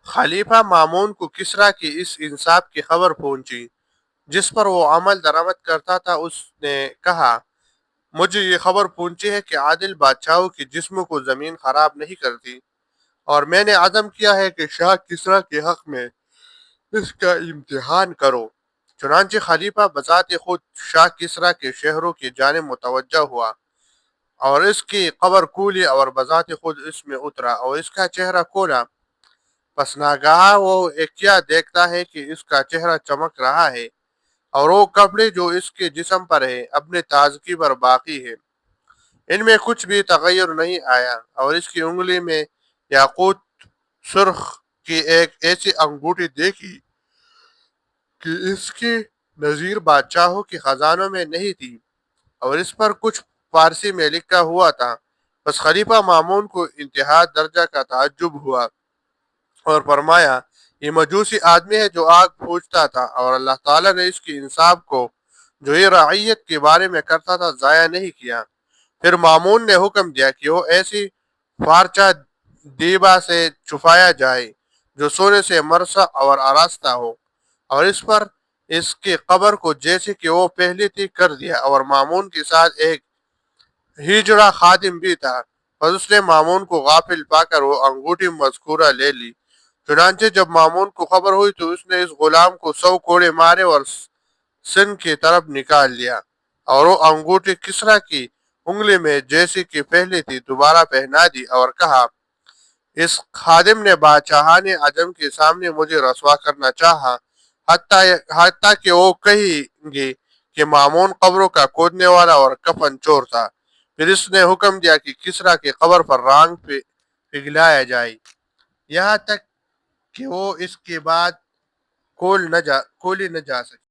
خلیفہ مامون کو کسریٰ کی اس انصاف کی خبر پہنچی جس پر وہ عمل درآمد کرتا تھا۔ اس نے کہا، مجھے یہ خبر پہنچی ہے کہ عادل بادشاہوں کے جسم کو زمین خراب نہیں کرتی، اور میں نے عزم کیا ہے کہ شاہ کسریٰ کے حق میں اس کا امتحان کرو۔ چنانچہ خلیفہ بذات خود شاہ کسریٰ کے شہروں کی جانب متوجہ ہوا اور اس کی قبر کھولی اور بذات خود اس میں اترا اور اس کا چہرہ کھولا۔ پس ناگہاں وہ ایک کیا دیکھتا ہے کہ اس کا چہرہ چمک رہا ہے اور وہ کپڑے جو اس کے جسم پر ہے اپنے تازگی پر باقی ہے، ان میں کچھ بھی تغیر نہیں آیا، اور اس کی انگلی میں یاقوت سرخ کی ایک ایسی انگوٹھی دیکھی کہ اس کی نظیر بادشاہوں کے خزانوں میں نہیں تھی، اور اس پر کچھ فارسی میں لکھا ہوا تھا۔ بس خلیفہ مامون کو انتہا درجہ کا تعجب ہوا اور فرمایا، یہ مجوسی آدمی ہے جو آگ پوجتا تھا، اور اللہ تعالیٰ نے اس کی انصاف کو جو یہ رعیت کے بارے میں کرتا تھا ضائع نہیں کیا۔ پھر مامون نے حکم دیا کہ وہ ایسی فارچہ دیبا سے چھپایا جائے جو سونے سے مرصع اور آراستہ ہو، اور اس پر اس کی قبر کو جیسے کہ وہ پہلے تھی کر دیا، اور مامون کے ساتھ ایک ہجڑا خادم بھی تھا۔ پس اس نے مامون کو غافل پا کر وہ انگوٹھی مذکورہ لے لی۔ چنانچہ جب مامون کو خبر ہوئی تو اس نے اس غلام کو 100 کوڑے مارے اور سن کی طرف نکال لیا، اور وہ انگوٹھی کسریٰ کی انگلی میں جیسی کہ پہلے تھی دوبارہ پہنا دی، اور کہا، اس خادم نے بادشاہان عجم کے سامنے مجھے رسوا کرنا چاہا، حتیٰ کہ وہ کہیں گے کہ مامون قبروں کا کھودنے والا اور کفن چور تھا۔ پھر اس نے حکم دیا کہ کسریٰ کی قبر پر رانگ پگھلایا جائے، یہاں تک کہ وہ اس کے بعد کھولی نہ جا سکے۔